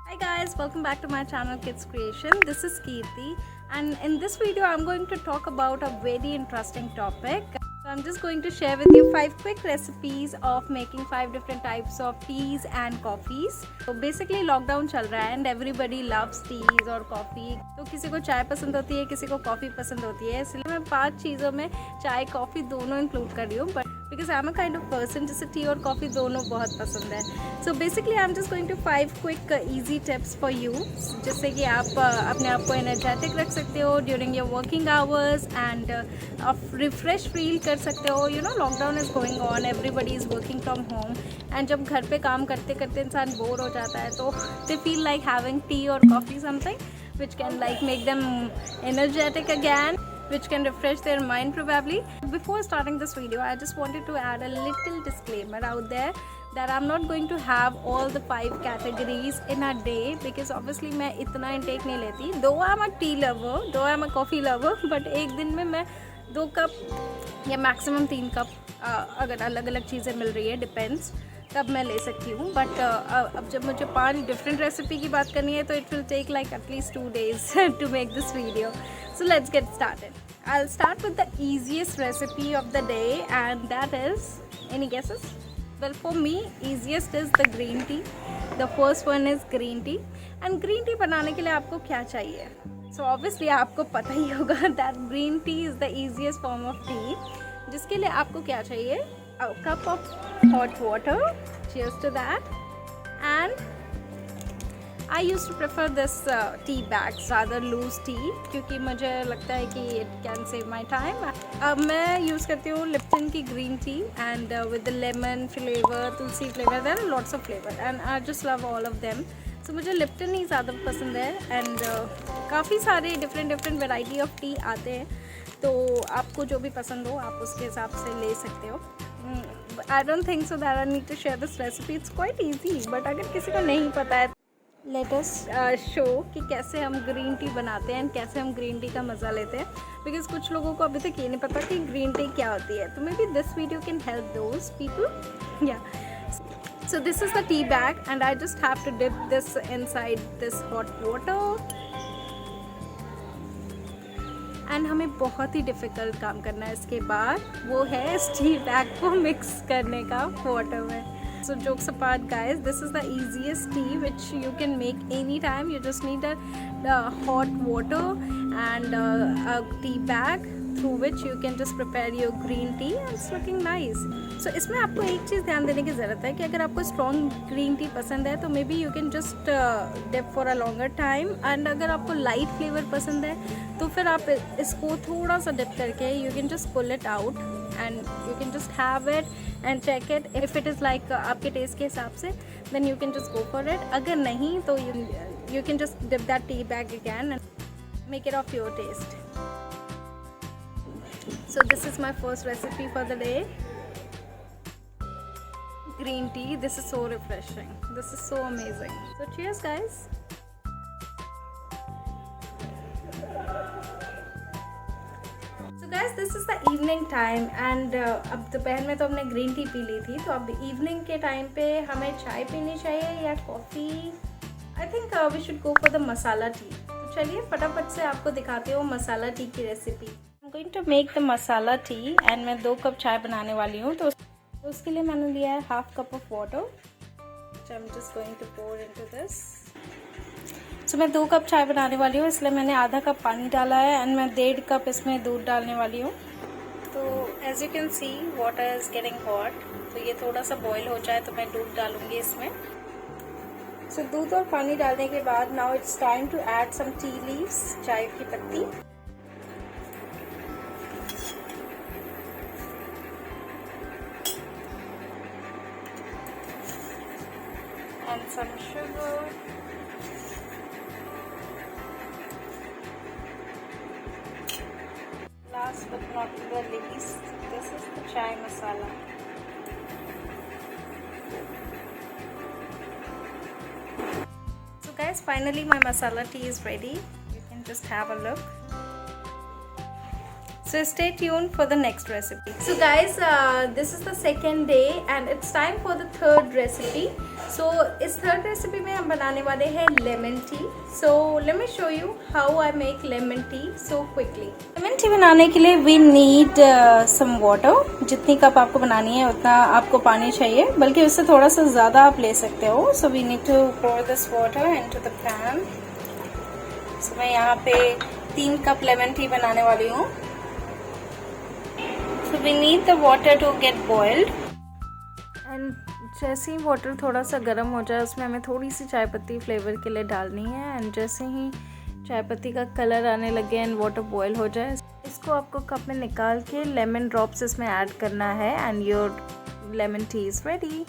Hi guys, welcome back to my channel Kids Creation. This is Kirti, and in this video I'm going to talk about a very interesting topic. So I'm just going to share with you 5 quick recipes of making 5 different types of teas and coffees. So basically lockdown चल रहा है and everybody loves teas और coffee. तो किसी को चाय पसंद होती है, किसी को कॉफ़ी पसंद होती है, इसलिए मैं 5 चीज़ों में चाय कॉफ़ी दोनों इंक्लूड कर रही हूँ. But because I am a kind of person जिसे टी और कॉफ़ी दोनों बहुत पसंद है. So basically I am just going to 5 quick easy tips for you, जिससे कि आप अपने आप को एनर्जेटिक रख सकते हो during your working hours and आप रिफ्रेश फील कर सकते हो. You know, lockdown is going on, everybody is working from home and जब घर पे काम करते करते इंसान बोर हो जाता है तो they feel like having tea और coffee something which can like make them energetic again, which can refresh their mind probably. Before starting this video, I just wanted to add a little disclaimer out there that I'm not going to have all the 5 categories in a day, because obviously मैं इतना intake नहीं लेती. Though I'm a tea lover, though I'm a coffee lover, but एक दिन में मैं 2 cup या maximum 3 cup अगर अलग अलग चीज़ें मिल रही है, depends, तब मैं ले सकती हूँ. बट अब जब मुझे 5 डिफरेंट रेसिपी की बात करनी है तो it will take like at least 2 days to make this video. So let's get started. I will start with the easiest recipe of the day and that is, any guesses? Well, for me easiest is the green tea. The first one is green tea. And green tea बनाने के लिए आपको क्या चाहिए? So obviously आपको पता ही होगा that green tea is the easiest form of T. जिसके लिए आपको क्या चाहिए? A cup of hot water, cheers to that. And I used to prefer this tea bags, rather loose tea, क्योंकि मुझे लगता है कि it can save my time. अब मैं यूज़ करती हूँ लिप्टन की green tea and with the lemon flavor, Tulsi flavor, there are lots of flavor and I just love all of them. So मुझे लिप्टन ही ज़्यादा पसंद है and काफ़ी सारे different variety of tea आते हैं, तो आपको जो भी पसंद हो आप उसके हिसाब से ले सकते हो. I don't think so that I need to share this recipe. It's quite easy. But अगर किसी को नहीं पता है, let us show कि कैसे हम ग्रीन टी बनाते हैं and कैसे हम ग्रीन टी का मज़ा लेते हैं. Because कुछ लोगों को अभी तक ये नहीं पता कि ग्रीन टी क्या होती है. तो maybe this video can help those people. Yeah. So this is the tea bag and I just have to dip this inside this hot water. And हमें बहुत ही डिफ़िकल्ट काम करना है इसके बाद, वो है इस टी बैग को मिक्स करने का वाटर में. So jokes apart guys, this is the easiest tea which you can make any time. You just need a hot water and a tea bag through which you can just prepare your green tea and it's looking nice. So इसमें आपको एक चीज़ ध्यान देने की ज़रूरत है कि अगर आपको स्ट्रॉन्ग ग्रीन टी पसंद है तो may be you can just dip for a longer time. And अगर आपको लाइट फ्लेवर पसंद है तो फिर आप इसको थोड़ा सा डिप करके you can just pull it out and you can just have it and check it if it is like आपके टेस्ट के हिसाब से, then you can just go for it. अगर नहीं तो you can just dip that tea bag again and make it of your taste. So this is my first recipe for the day. Green tea. This is so refreshing. This is so amazing. So cheers guys. So guys, this is the evening time and अब दोपहर में तो हमने green tea P ली थी, तो अब evening के time पे हमें चाय पीनी चाहिए या coffee. I think we should go for the masala tea. तो चलिए फटाफट से आपको दिखाती हूँ मसाला टी की recipe. I'm going to make the masala tea and मैं 2 कप चाय बनाने वाली हूँ. तो उसके लिए मैंने लिया है half cup of water, which I'm just going to pour into this. So मैं 2 कप चाय बनाने वाली हूँ, इसलिए मैंने आधा कप पानी डाला है एंड मैं 1.5 कप इसमें दूध डालने वाली हूँ. तो as you can see water is getting hot, तो ये थोड़ा सा बॉयल हो जाए तो मैं दूध डालूँगी इसमें. सो दूध और पानी डालने के बाद now it's time to add some tea leaves, चाय की पत्ती. And some sugar. Last but not the least, this is the chai masala. So guys, finally my masala tea is ready. You can just have a look. So stay tuned for the next recipe. So guys, this is the second day and it's time for the third recipe. So इस third recipe में हम बनाने वाले हैं lemon tea. So let me show you how I make lemon tea so quickly. Lemon tea बनाने के लिए we need some water. जितनी कप आपको बनानी है उतना आपको पानी चाहिए, बल्कि उससे थोड़ा सा ज़्यादा आप ले सकते हो. So we need to pour this water into the pan. So मैं यहाँ पे 3 कप lemon tea बनाने वाली हूँ. So we need the water to get boiled. And जैसे ही वाटर थोड़ा सा गर्म हो जाए उसमें हमें थोड़ी सी चाय पत्ती फ्लेवर के लिए डालनी है. एंड जैसे ही चाय पत्ती का कलर आने लगे एंड वाटर बॉयल हो जाए, इसको आपको कप में निकाल के लेमन ड्रॉप्स इसमें ऐड करना है and your lemon tea is ready.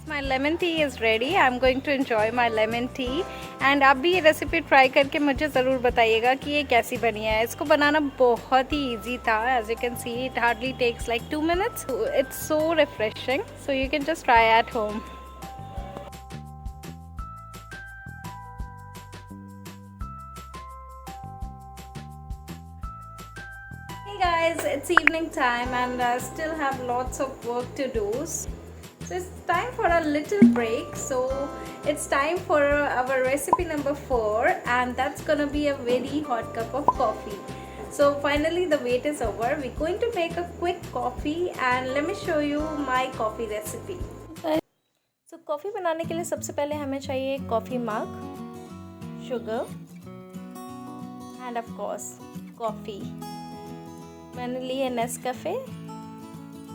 My lemon tea is ready. I'm going to enjoy my lemon tea. And आप भी ये रेसिपी ट्राई करके मुझे ज़रूर बताइएगा कि ये कैसी बनी है. इसको बनाना बहुत ही इजी था. As you can see, it hardly takes like 2 minutes. It's so refreshing. So you can just try at home. Hey guys, it's evening time and I still have lots of work to do. So it's time for a little break. So it's time for our recipe number 4 and that's gonna be a very hot cup of coffee. So finally the wait is over. We're going to make a quick coffee and let me show you my coffee recipe. So coffee बनाने के लिए सबसे पहले हमें चाहिए coffee mug, sugar end of course coffee. मैंने ली है Nescafe.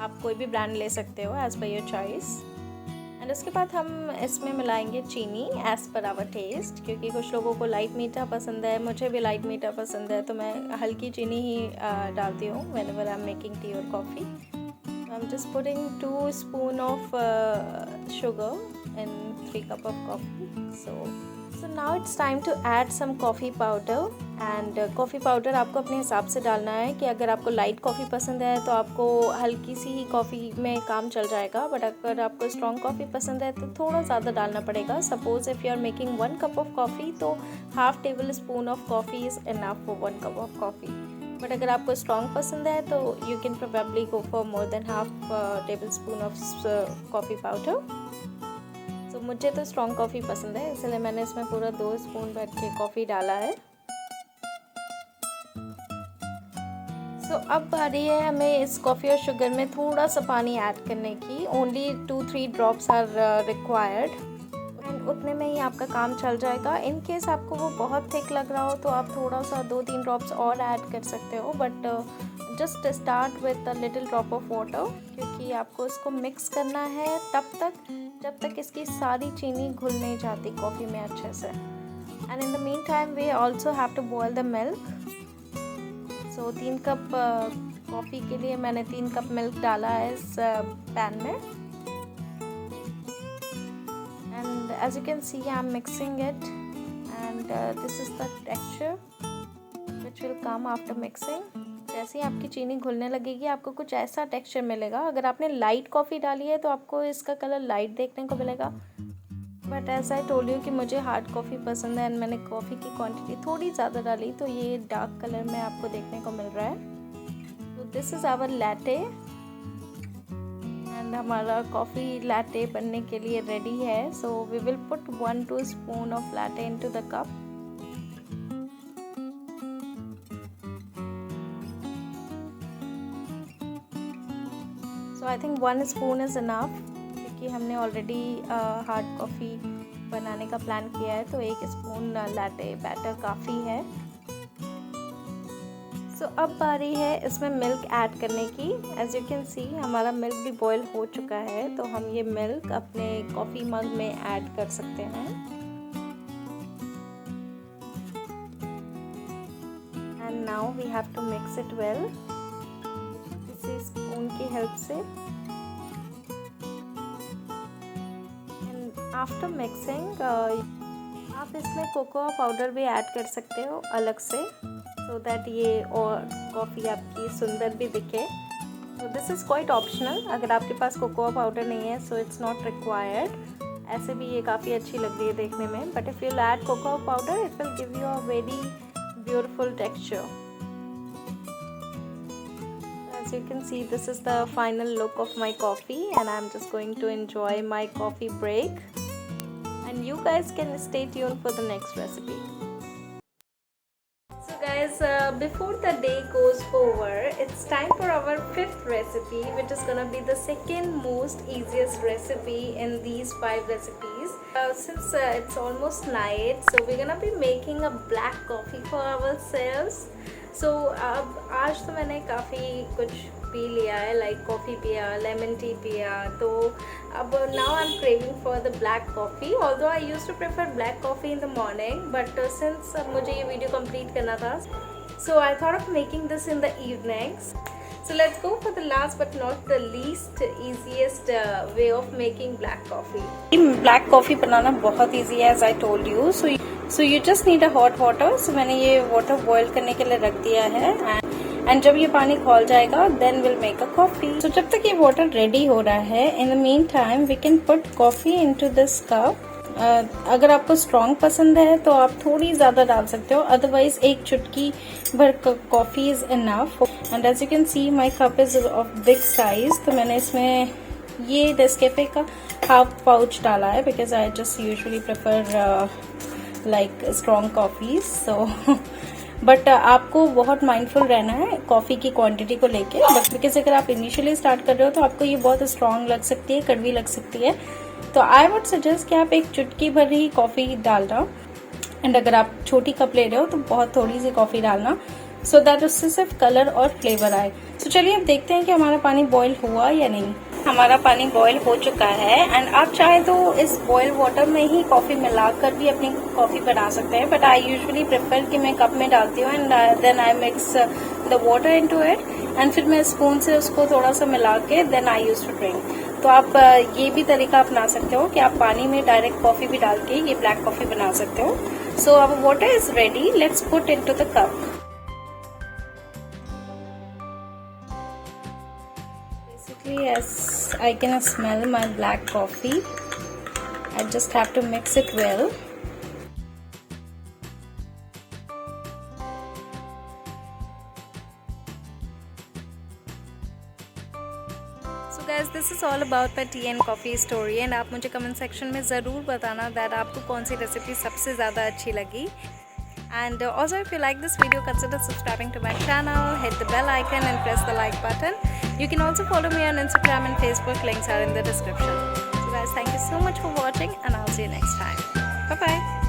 आप कोई भी ब्रांड ले सकते हो as per your choice. And उसके बाद हम इसमें मिलाएंगे चीनी एज़ पर आवर टेस्ट, क्योंकि कुछ लोगों को लाइट मीठा पसंद है, मुझे भी लाइट मीठा पसंद है, तो मैं हल्की चीनी ही डालती हूँ whenever I am making tea और coffee. I am just putting 2 spoon of sugar in 3 cup of coffee. So now it's time to add some coffee powder. And coffee powder आपको अपने हिसाब से डालना है कि अगर आपको लाइट कॉफ़ी पसंद है तो आपको हल्की सी ही कॉफ़ी में काम चल जाएगा, बट अगर आपको स्ट्रॉन्ग कॉफ़ी पसंद है तो थोड़ा ज़्यादा डालना पड़ेगा. Suppose if you are making 1 cup of coffee तो half table spoon of coffee is enough for 1 cup of coffee. But अगर आपको स्ट्रॉन्ग पसंद है तो you can probably go for more than half table spoon of coffee powder. तो मुझे तो strong coffee पसंद है, इसलिए मैंने इसमें पूरा 2 स्पून भर के कॉफ़ी डाला है. तो अब बारी है हमें इस कॉफ़ी और शुगर में थोड़ा सा पानी ऐड करने की. Only 2-3 drops are required and उतने में ही आपका काम चल जाएगा. इन केस आपको वो बहुत थिक लग रहा हो तो आप थोड़ा सा 2-3 ड्रॉप्स और ऐड कर सकते हो, but just start with a little drop of water, क्योंकि आपको इसको मिक्स करना है तब तक जब तक इसकी सारी चीनी घुल नहीं जाती कॉफ़ी में अच्छे से. And in the mean time we also have to boil the milk. So 3 cup coffee के लिए मैंने 3 कप मिल्क डाला है इस पैन में. And as you can see I am mixing it and this is the texture which will come after mixing. जैसे ही आपकी चीनी घुलने लगेगी आपको कुछ ऐसा टेक्सचर मिलेगा. अगर आपने लाइट कॉफ़ी डाली है तो आपको इसका कलर लाइट देखने को मिलेगा, but as I told you कि मुझे हार्ड कॉफ़ी पसंद है एंड मैंने कॉफ़ी की क्वांटिटी थोड़ी ज़्यादा डाली, तो ये डार्क कलर में आपको देखने को मिल रहा है. तो this is our latte and हमारा कॉफ़ी लैटे बनने के लिए रेडी है. So we will put 1-2 spoon of latte into the cup. So I think 1 spoon is enough, क्योंकि हमने ऑलरेडी हार्ड कॉफ़ी बनाने का प्लान किया है, तो 1 स्पून लैटे बैटर काफ़ी है. सो अब बारी है इसमें मिल्क ऐड करने की. एज यू कैन सी हमारा मिल्क भी बॉयल हो चुका है, तो हम ये मिल्क अपने कॉफ़ी मग में ऐड कर सकते हैं. And now we have to mix it well. इसी स्पून की हेल्प से. आफ्टर मिक्सिंग आप इसमें कोकोआ पाउडर भी ऐड कर सकते हो अलग से, सो दैट ये और कॉफ़ी आपकी सुंदर भी दिखे. तो दिस इज़ क्वाइट ऑप्शनल. अगर आपके पास कोकोआ पाउडर नहीं है सो इट्स नॉट रिक्वायर्ड. ऐसे भी ये काफ़ी अच्छी लग रही है देखने में, but if you add cocoa powder it will give you a very beautiful texture. As you can see, this is the final look of my coffee, and I'm just going to enjoy my coffee break, and you guys can stay tuned for the next recipe. So guys, before the day goes over, it's time for our fifth recipe, which is gonna be the second most easiest recipe in these 5 recipes. Since it's almost night, so we're gonna be making a black coffee for ourselves. So अब आज तो मैंने काफ़ी कुछ पी लिया है, like coffee पिया, लेमन टी पिया, तो अब now I am craving for the black coffee. Although I used to prefer black coffee in the morning, but since मुझे ये वीडियो कंप्लीट करना था, so I thought of making this in the evenings. So let's go for the last but not the least easiest way of making black coffee. Black coffee बनाना बहुत easy है, as I told you. So you just need a hot water. So मैंने ये water boil करने के लिए रख दिया है, and जब ये पानी खौल जाएगा then we'll make a coffee. So जब तक ये water ready हो रहा है, in the meantime we can put coffee into this cup. अगर आपको स्ट्रॉन्ग पसंद है तो आप थोड़ी ज़्यादा डाल सकते हो, अदरवाइज एक चुटकी भर coffee is enough. And as you can see my cup is of big size, तो मैंने इसमें ये नेस्कैफे का हाफ पाउच डाला है, because I just usually prefer like strong coffee. So but आपको बहुत माइंडफुल रहना है कॉफ़ी की क्वांटिटी को लेके, बट बिकॉज अगर आप इनिशियली स्टार्ट कर रहे हो तो आपको ये बहुत स्ट्रॉन्ग लग सकती है, कड़वी लग सकती है. तो आई वुड सजेस्ट कि आप एक चुटकी भर ही कॉफ़ी डालना, एंड अगर आप छोटी कप ले रहे हो तो बहुत थोड़ी सी कॉफ़ी डालना, सो दैट उससे सिर्फ कलर और फ्लेवर आए. तो चलिए अब देखते हैं कि हमारा पानी बॉईल हुआ या नहीं. हमारा पानी बॉईल हो चुका है, एंड आप चाहे तो इस बॉयल वाटर में ही कॉफ़ी मिलाकर भी अपनी कॉफ़ी बना सकते हैं, बट आई यूजुअली प्रेफर कि मैं कप में डालती हूँ, and then I mix the water into it, and फिर मैं स्पून से उसको थोड़ा सा मिला के then I use to drink. तो आप ये भी तरीका अपना सकते हो कि आप पानी में डायरेक्ट कॉफ़ी भी डाल के ये ब्लैक कॉफ़ी बना सकते हो. सो अब water is ready, let's put into the cup. Basically, as I can smell my black coffee, I just have to mix it well. So guys, this is all about my tea and coffee story, and आप मुझे comment section में ज़रूर बताना that आपको कौन सी recipe सबसे ज़्यादा अच्छी लगी. And also if you like this video, consider subscribing to my channel, hit the bell icon and press the like button. You can also follow me on Instagram and Facebook, links are in the description. So guys, thank you so much for watching, and I'll see you next time. Bye bye.